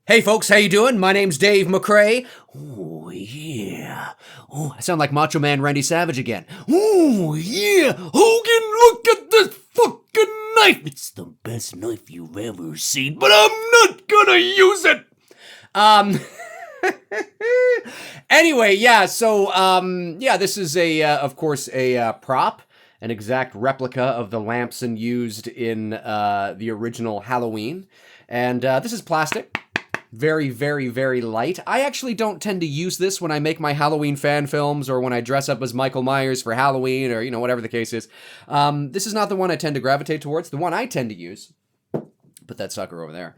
Hey folks, how you doing? My name's Dave McRae. Oh yeah. Oh, I sound like Macho Man Randy Savage again. Oh yeah. Hogan, look at this fucking knife. It's the best knife you've ever seen, but I'm not gonna use it. Anyway, yeah, so this is of course a prop, an exact replica of the Lamson used in the original Halloween. And this is plastic. Very, very, very light. I actually don't tend to use this when I make my Halloween fan films or when I dress up as Michael Myers for Halloween or, whatever the case is. This is not the one I tend to gravitate towards. The one I tend to use, put that sucker over there,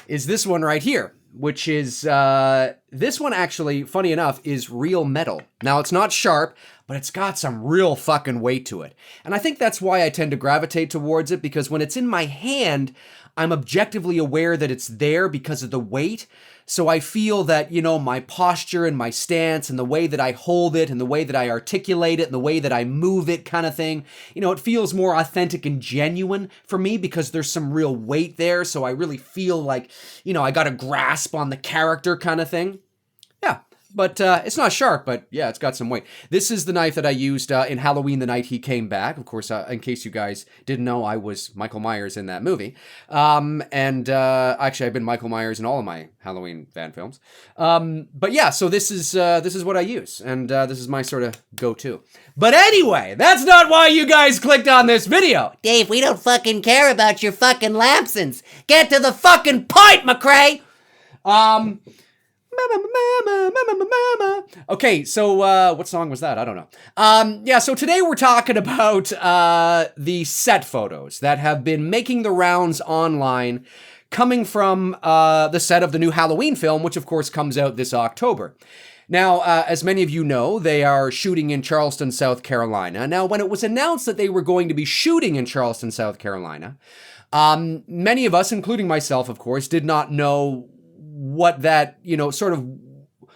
is this one right here, which is, this one actually, funny enough, is real metal. Now, it's not sharp, but it's got some real fucking weight to it. And I think that's why I tend to gravitate towards it, because when it's in my hand, I'm objectively aware that it's there because of the weight. So I feel that, my posture and my stance and the way that I hold it and the way that I articulate it and the way that I move it kind of thing, it feels more authentic and genuine for me because there's some real weight there. So I really feel like, I got a grasp on the character kind of thing. Yeah. But it's not sharp, but yeah, it's got some weight. This is the knife that I used in Halloween the Night He Came Back. Of course, in case you guys didn't know, I was Michael Myers in that movie. Actually, I've been Michael Myers in all of my Halloween fan films. But yeah, so this is what I use, and this is my sort of go-to. But anyway, that's not why you guys clicked on this video. Dave, we don't fucking care about your fucking Lamsons. Get to the fucking point, McRae! Okay, so what song was that? I don't know. So today we're talking about the set photos that have been making the rounds online, coming from the set of the new Halloween film, which of course comes out this October. Now, as many of you know, they are shooting in Charleston, South Carolina. Now, when it was announced that they were going to be shooting in Charleston, South Carolina, many of us, including myself, of course, did not know what that,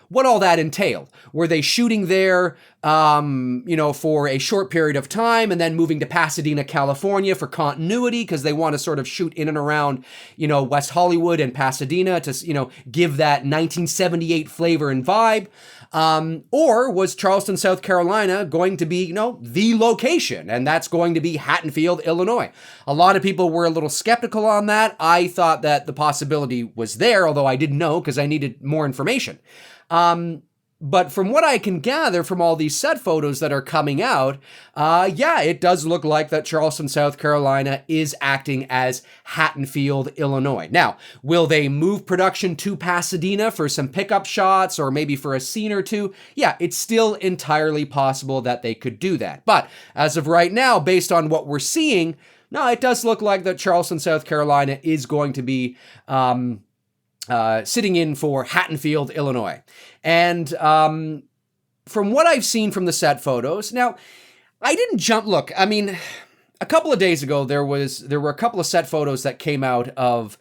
what all that entailed. Were they shooting there, for a short period of time and then moving to Pasadena, California for continuity because they want to sort of shoot in and around, West Hollywood and Pasadena to, give that 1978 flavor and vibe? Or was Charleston, South Carolina going to be, the location? And that's going to be Haddonfield, Illinois. A lot of people were a little skeptical on that. I thought that the possibility was there, although I didn't know because I needed more information. But from what I can gather from all these set photos that are coming out, it does look like that Charleston, South Carolina is acting as Haddonfield, Illinois. Now, will they move production to Pasadena for some pickup shots or maybe for a scene or two? Yeah, it's still entirely possible that they could do that. But as of right now, based on what we're seeing, no, it does look like that Charleston, South Carolina is going to be sitting in for Haddonfield, Illinois. And from what I've seen from the set photos, now, I didn't look, I mean, a couple of days ago, there were a couple of set photos that came out of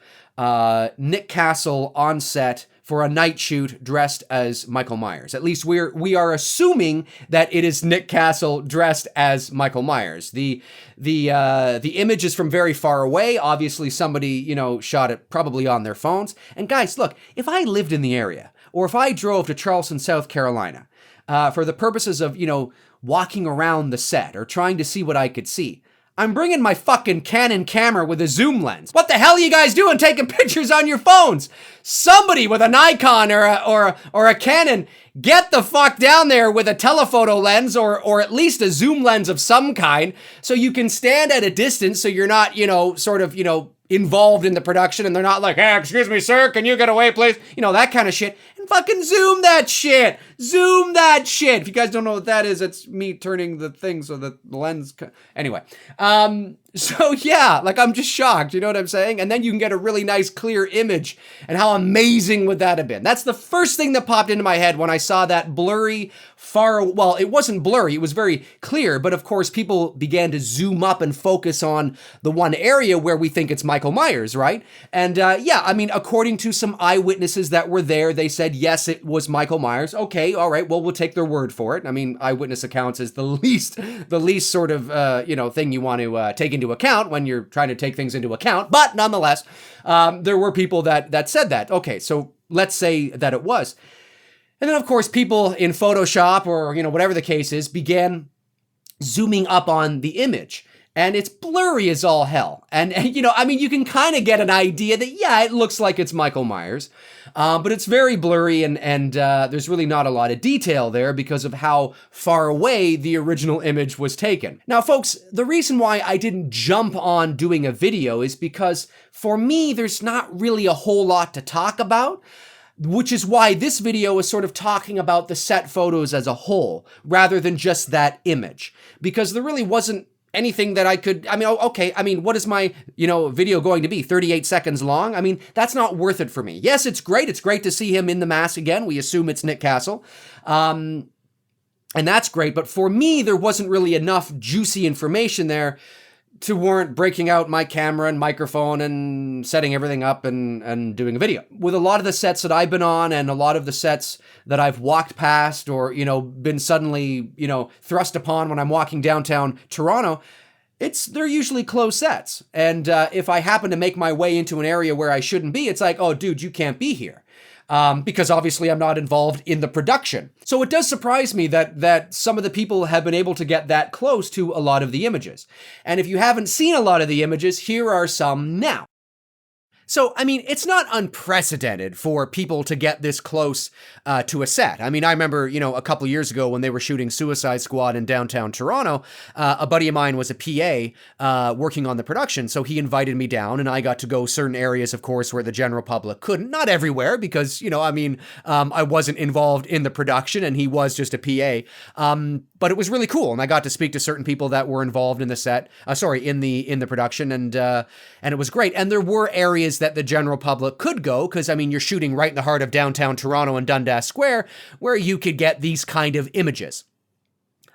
Nick Castle on set for a night shoot dressed as Michael Myers. At least we are assuming that it is Nick Castle dressed as Michael Myers. The image is from very far away. Obviously, somebody, shot it probably on their phones. And guys, look, if I lived in the area, or if I drove to Charleston, South Carolina, for the purposes of, walking around the set or trying to see what I could see, I'm bringing my fucking Canon camera with a zoom lens. What the hell are you guys doing taking pictures on your phones? Somebody with a Nikon or a Canon, get the fuck down there with a telephoto lens or at least a zoom lens of some kind so you can stand at a distance so you're not, involved in the production and they're not like, hey, excuse me, sir, can you get away, please? That kind of shit. And fucking zoom that shit. Zoom that shit. If you guys don't know what that is, it's me turning the thing so that the lens... Anyway. So yeah, I'm just shocked, you know what I'm saying? And then you can get a really nice clear image, and how amazing would that have been? That's the first thing that popped into my head when I saw that blurry, well, it wasn't blurry, it was very clear, but of course people began to zoom up and focus on the one area where we think it's Michael Myers, right? And according to some eyewitnesses that were there, they said, yes, it was Michael Myers. Okay, all right, well, we'll take their word for it. I mean, eyewitness accounts is the least sort of, thing you want to take into into account when you're trying to take things into account. But nonetheless, there were people that said that. Okay, so let's say that it was. And then, of course, people in Photoshop or, whatever the case is, began zooming up on the image. And it's blurry as all hell. And you can kind of get an idea that, yeah, it looks like it's Michael Myers. But it's very blurry and there's really not a lot of detail there because of how far away the original image was taken. Now, folks, the reason why I didn't jump on doing a video is because for me, there's not really a whole lot to talk about. Which is why this video is sort of talking about the set photos as a whole, rather than just that image. Because there really wasn't anything that I could, what is my, video going to be? 38 seconds long? That's not worth it for me. Yes, it's great. It's great to see him in the mask again. We assume it's Nick Castle. And that's great. But for me, there wasn't really enough juicy information there to warrant breaking out my camera and microphone and setting everything up and doing a video. With a lot of the sets that I've been on and a lot of the sets that I've walked past or, been suddenly, thrust upon when I'm walking downtown Toronto, they're usually closed sets. And if I happen to make my way into an area where I shouldn't be, it's like, oh, dude, you can't be here. Because obviously I'm not involved in the production. So it does surprise me that some of the people have been able to get that close to a lot of the images. And if you haven't seen a lot of the images, here are some now. So, it's not unprecedented for people to get this close to a set. I remember, a couple years ago when they were shooting Suicide Squad in downtown Toronto, a buddy of mine was a PA working on the production. So he invited me down and I got to go certain areas, of course, where the general public couldn't. Not everywhere because, I wasn't involved in the production and he was just a PA. But it was really cool. And I got to speak to certain people that were involved in the set, in the production. And it was great. And there were areas that the general public could go because, you're shooting right in the heart of downtown Toronto and Dundas Square where you could get these kind of images.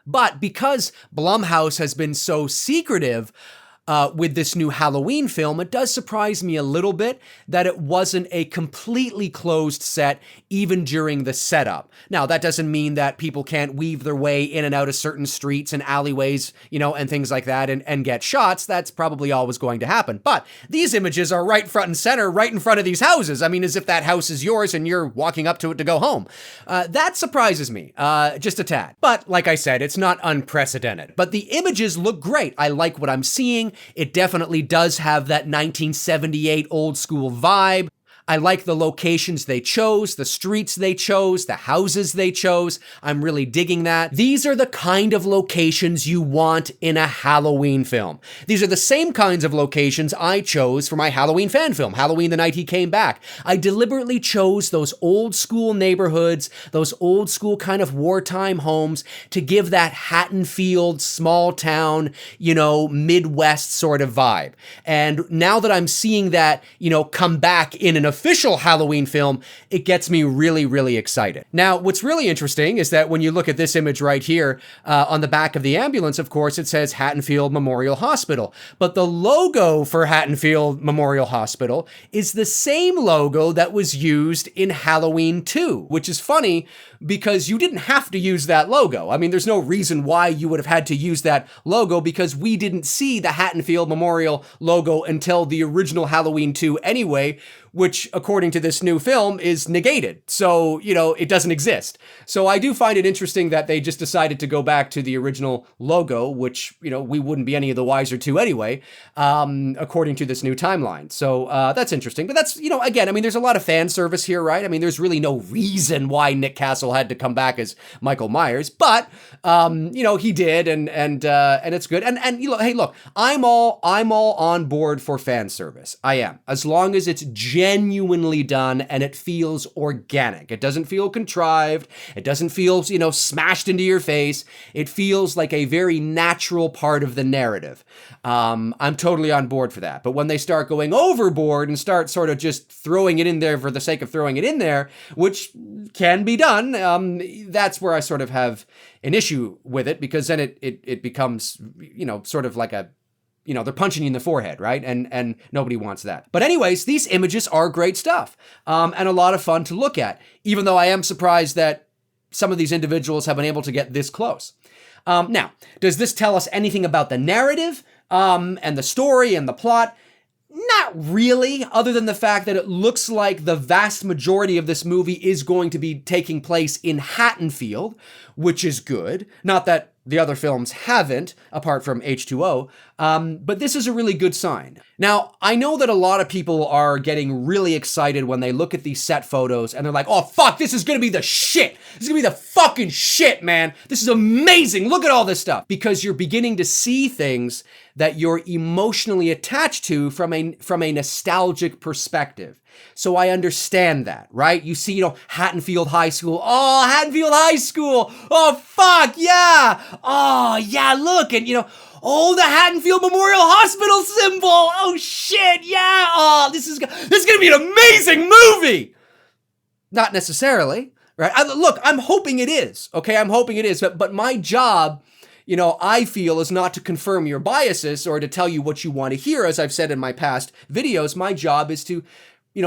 But because Blumhouse has been so secretive with this new Halloween film, it does surprise me a little bit that it wasn't a completely closed set even during the setup. Now, that doesn't mean that people can't weave their way in and out of certain streets and alleyways, and things like that and get shots. That's probably always going to happen. But these images are right front and center, right in front of these houses. As if that house is yours and you're walking up to it to go home. That surprises me, just a tad. But like I said, it's not unprecedented. But the images look great. I like what I'm seeing. It definitely does have that 1978 old school vibe. I like the locations they chose, the streets they chose, the houses they chose. I'm really digging that. These are the kind of locations you want in a Halloween film. These are the same kinds of locations I chose for my Halloween fan film, Halloween the Night He Came Back. I deliberately chose those old school neighborhoods, those old school kind of wartime homes to give that Hattonfield, small town, Midwest sort of vibe. And now that I'm seeing that, come back in an official Halloween film, it gets me really, really excited. Now, what's really interesting is that when you look at this image right here, on the back of the ambulance, of course, it says Hattonfield Memorial Hospital. But the logo for Hattonfield Memorial Hospital is the same logo that was used in Halloween 2, which is funny because you didn't have to use that logo. There's no reason why you would have had to use that logo because we didn't see the Hattonfield Memorial logo until the original Halloween 2 anyway, which, according to this new film, is negated. So, it doesn't exist. So I do find it interesting that they just decided to go back to the original logo, which, we wouldn't be any of the wiser to anyway, according to this new timeline. So that's interesting. But that's, again, there's a lot of fan service here, right? There's really no reason why Nick Castle had to come back as Michael Myers, but, he did, and it's good. And hey, look, I'm all on board for fan service. I am. As long as it's genuinely done and it feels organic. It doesn't feel contrived. It doesn't feel, smashed into your face. It feels like a very natural part of the narrative. I'm totally on board for that. But when they start going overboard and start sort of just throwing it in there for the sake of throwing it in there, which can be done, that's where I sort of have an issue with it, because then it becomes, sort of like a, they're punching you in the forehead, right? And nobody wants that. But anyways, these images are great stuff, and a lot of fun to look at, even though I am surprised that some of these individuals have been able to get this close. Now, does this tell us anything about the narrative? and the story and the plot. Not really, other than the fact that it looks like the vast majority of this movie is going to be taking place in Haddonfield, which is good. Not that the other films haven't, apart from H2O, but this is a really good sign. Now, I know that a lot of people are getting really excited when they look at these set photos and they're like, oh fuck, this is gonna be the shit. This is gonna be the fucking shit, man. This is amazing. Look at all this stuff. Because you're beginning to see things that you're emotionally attached to from a nostalgic perspective. So I understand that, right? You see, Haddonfield High School. Oh, Haddonfield High School. Oh, fuck, yeah. Oh, yeah, look. And, oh, the Haddonfield Memorial Hospital symbol. Oh, shit, yeah. Oh, this is going to be an amazing movie. Not necessarily, right? Look, I'm hoping it is, okay? I'm hoping it is. But my job, I feel, is not to confirm your biases or to tell you what you want to hear. As I've said in my past videos, my job is to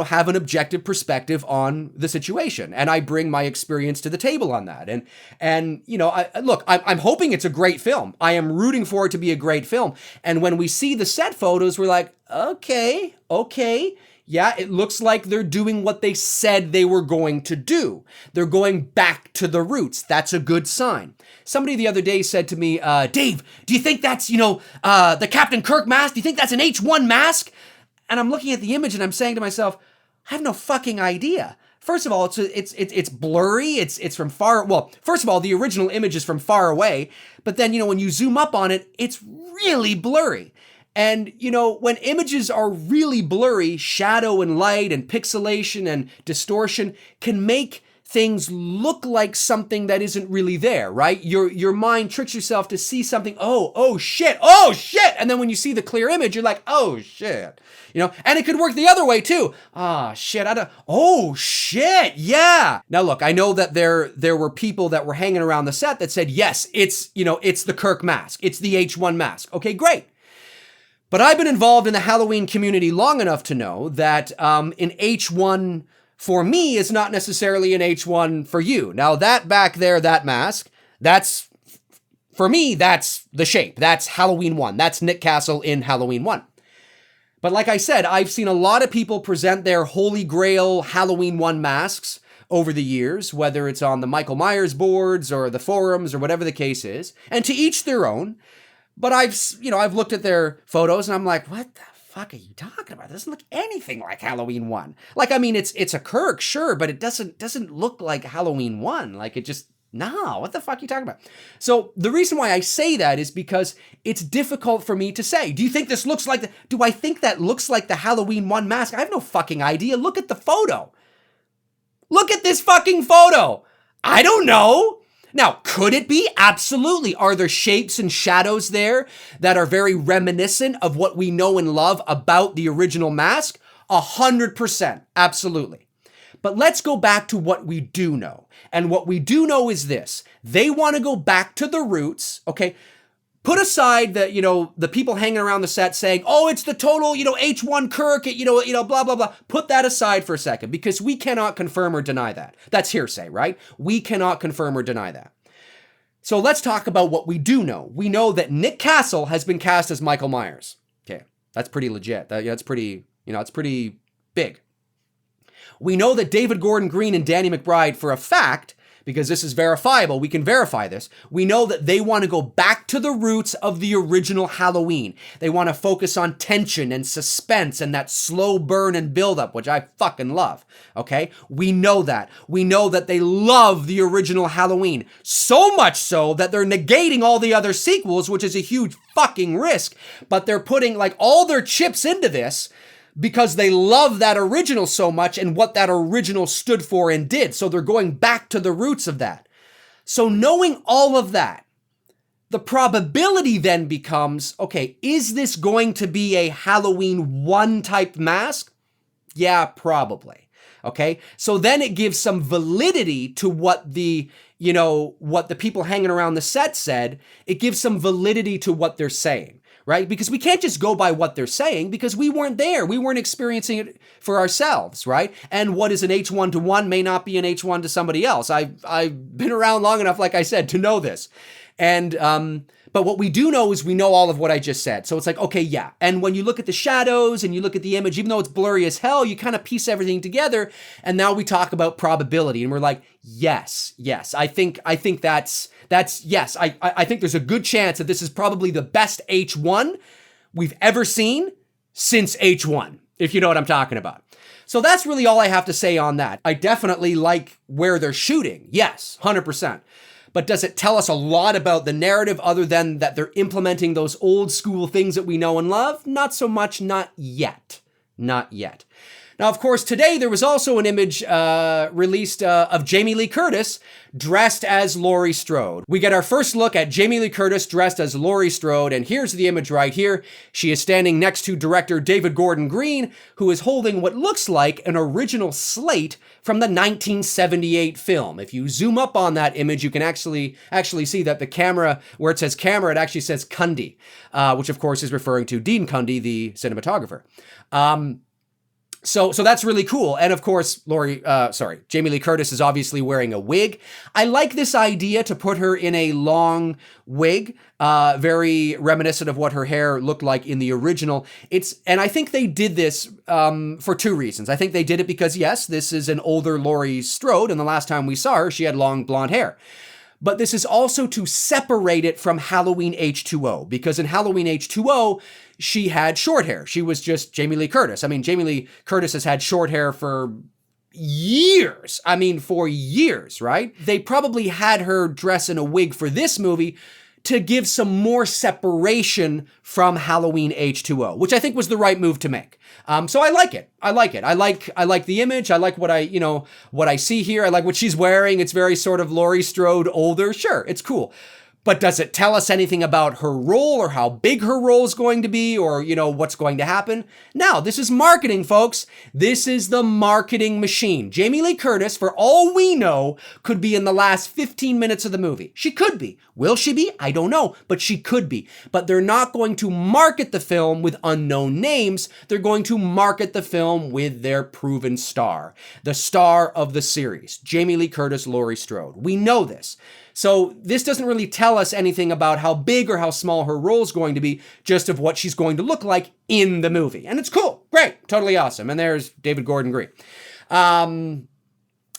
have an objective perspective on the situation. And I bring my experience to the table on that. And I'm hoping it's a great film. I am rooting for it to be a great film. And when we see the set photos, we're like, okay. Yeah, it looks like they're doing what they said they were going to do. They're going back to the roots. That's a good sign. Somebody the other day said to me, Dave, do you think that's, the Captain Kirk mask? Do you think that's an H1 mask? And I'm looking at the image and I'm saying to myself, I have no fucking idea. First of all, it's blurry. It's from far. Well, first of all, the original image is from far away, but then when you zoom up on it, it's really blurry. And when images are really blurry, shadow and light and pixelation and distortion can make things look like something that isn't really there, right? Your mind tricks yourself to see something. Oh shit. And then when you see the clear image, you're like, oh shit. And it could work the other way too. Oh shit. Oh shit. Yeah. Now look, I know that there were people that were hanging around the set that said, yes, it's the Kirk mask. It's the H1 mask. Okay, great. But I've been involved in the Halloween community long enough to know that an H1 for me is not necessarily an H1 for you. Now that back there, that mask, for me, that's the shape. That's Halloween 1. That's Nick Castle in Halloween 1. But like I said, I've seen a lot of people present their Holy Grail Halloween 1 masks over the years, whether it's on the Michael Myers boards or the forums or whatever the case is, and to each their own. But I've looked at their photos and I'm like, what the fuck are you talking about? It doesn't look anything like Halloween 1. Like, I mean, it's a Kirk, sure, but it doesn't look like Halloween 1. Like, it just, no, what the fuck are you talking about? So the reason why I say that is because it's difficult for me to say. Do you think this looks like do I think that looks like the Halloween 1 mask? I have no fucking idea. Look at the photo. Look at this fucking photo. I don't know. Now, could it be? Absolutely. Are there shapes and shadows there that are very reminiscent of what we know and love about the original mask? 100%. Absolutely. But let's go back to what we do know. And what we do know is this. They want to go back to the roots, okay? Put aside the people hanging around the set saying, oh, it's the total, H1 Kirk, blah, blah, blah. Put that aside for a second because we cannot confirm or deny that. That's hearsay, right? We cannot confirm or deny that. So let's talk about what we do know. We know that Nick Castle has been cast as Michael Myers. Okay, that's pretty legit. That's pretty, it's pretty big. We know that David Gordon Green and Danny McBride, for a fact, because this is verifiable, we can verify this. We know that they want to go back to the roots of the original Halloween. They want to focus on tension and suspense and that slow burn and buildup, which I fucking love, okay? We know that. We know that they love the original Halloween, so much so that they're negating all the other sequels, which is a huge fucking risk, but they're putting like all their chips into this because they love that original so much and what that original stood for and did. So they're going back to the roots of that. So knowing all of that, the probability then becomes, okay, is this going to be a Halloween 1 type mask? Yeah, probably. Okay. So then it gives some validity to what the people hanging around the set said. It gives some validity to what they're saying. Right? Because we can't just go by what they're saying because we weren't there. We weren't experiencing it for ourselves, right? And what is an H1 to 1 may not be an H1 to somebody else. I've been around long enough, like I said, to know this. And But what we do know is we know all of what I just said. So it's like, okay, yeah. And when you look at the shadows and you look at the image, even though it's blurry as hell, you kind of piece everything together. And now we talk about probability and we're like, yes. I think that's yes. I think there's a good chance that this is probably the best H1 we've ever seen since H1, if you know what I'm talking about. So that's really all I have to say on that. I definitely like where they're shooting. Yes, 100%. But does it tell us a lot about the narrative other than that they're implementing those old school things that we know and love? Not so much, not yet. Not yet. Now, of course, today there was also an image released of Jamie Lee Curtis dressed as Laurie Strode. We get our first look at Jamie Lee Curtis dressed as Laurie Strode, and here's the image right here. She is standing next to director David Gordon Green, who is holding what looks like an original slate from the 1978 film. If you zoom up on that image, you can actually see that the camera, where it says camera, it actually says Cundy, which of course is referring to Dean Cundy, the cinematographer. So that's really cool. And of course, Jamie Lee Curtis is obviously wearing a wig. I like this idea to put her in a long wig, very reminiscent of what her hair looked like in the original. And I think they did this for two reasons. I think they did it because, yes, this is an older Laurie Strode, and the last time we saw her, she had long blonde hair. But this is also to separate it from Halloween H2O, because in Halloween H2O, she had short hair. She was just Jamie Lee Curtis. I mean, Jamie Lee Curtis has had short hair for years. For years, right? They probably had her dress in a wig for this movie to give some more separation from Halloween H2O, which I think was the right move to make. So I like it. I like the image. I like what I see here. I like what she's wearing. It's very sort of Laurie Strode older. Sure, it's cool. But does it tell us anything about her role or how big her role is going to be or, what's going to happen? No, this is marketing, folks. This is the marketing machine. Jamie Lee Curtis, for all we know, could be in the last 15 minutes of the movie. She could be. Will she be? I don't know, but she could be. But they're not going to market the film with unknown names. They're going to market the film with their proven star, the star of the series, Jamie Lee Curtis, Laurie Strode. We know this. So this doesn't really tell us anything about how big or how small her role is going to be, just of what she's going to look like in the movie. And it's cool. Great. Totally awesome. And there's David Gordon Green.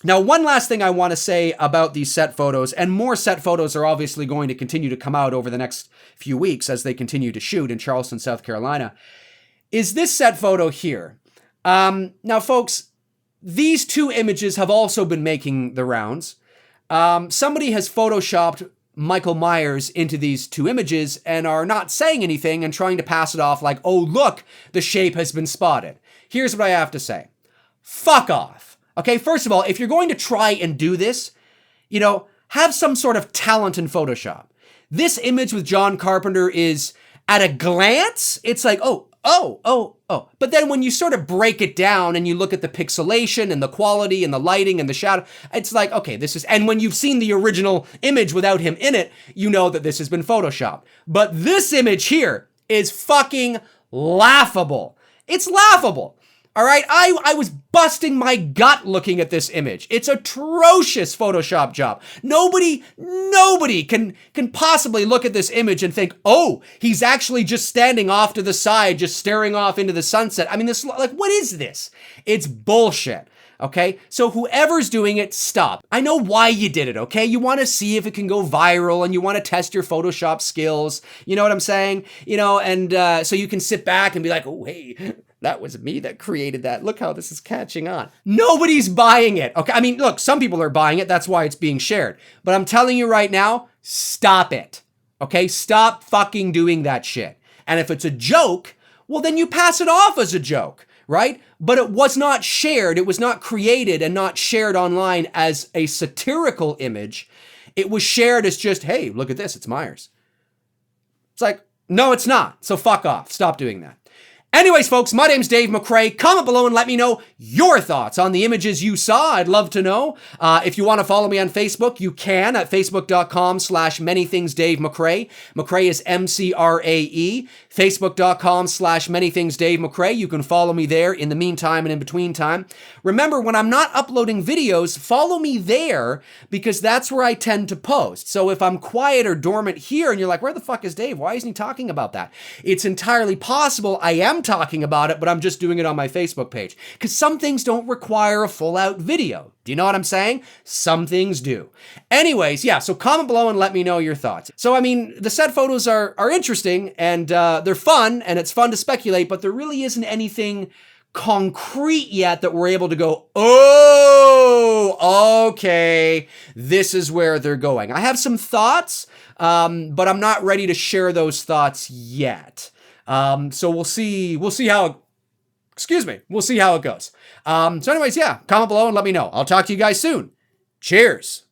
Now, one last thing I want to say about these set photos, and more set photos are obviously going to continue to come out over the next few weeks as they continue to shoot in Charleston, South Carolina, is this set photo here. Now, folks, these two images have also been making the rounds. Somebody has photoshopped Michael Myers into these two images and are not saying anything and trying to pass it off like, oh, look, the shape has been spotted. Here's what I have to say. Fuck off. Okay, first of all, if you're going to try and do this, have some sort of talent in Photoshop. This image with John Carpenter is, at a glance, it's like, oh. But then when you sort of break it down and you look at the pixelation and the quality and the lighting and the shadow, it's like, okay, and when you've seen the original image without him in it, you know that this has been Photoshopped. But this image here is fucking laughable. It's laughable. All right, I was busting my gut looking at this image. It's atrocious Photoshop job. Nobody can possibly look at this image and think, oh, he's actually just standing off to the side, just staring off into the sunset. What is this? It's bullshit. Okay, so whoever's doing it, stop. I know why you did it, okay? You want to see if it can go viral and you want to test your Photoshop skills. You know what I'm saying? And so you can sit back and be like, oh, hey, that was me that created that. Look how this is catching on. Nobody's buying it, okay? Look, some people are buying it. That's why it's being shared. But I'm telling you right now, stop it, okay? Stop fucking doing that shit. And if it's a joke, well, then you pass it off as a joke. Right? But it was not shared. It was not created and not shared online as a satirical image. It was shared as just, hey, look at this. It's Myers. It's like, no, it's not. So fuck off. Stop doing that. Anyways, folks, my name's Dave McRae. Comment below and let me know your thoughts on the images you saw. I'd love to know. If you want to follow me on Facebook, you can at facebook.com/manythingsdavemcrae. McRae is MCRAE. Facebook.com/manythingsdavemcrae. You can follow me there in the meantime and in between time. Remember, when I'm not uploading videos, follow me there because that's where I tend to post. So if I'm quiet or dormant here and you're like, where the fuck is Dave? Why isn't he talking about that? It's entirely possible I am talking about it, but I'm just doing it on my Facebook page because some things don't require a full out video. Do you know what I'm saying? Some things do. Anyways, yeah, so comment below and let me know your thoughts. So, I mean, the set photos are interesting and they're fun and it's fun to speculate, but there really isn't anything concrete yet that we're able to go, oh, okay, this is where they're going. I have some thoughts, but I'm not ready to share those thoughts yet. So we'll see how it goes. So anyways, yeah, comment below and let me know. I'll talk to you guys soon. Cheers.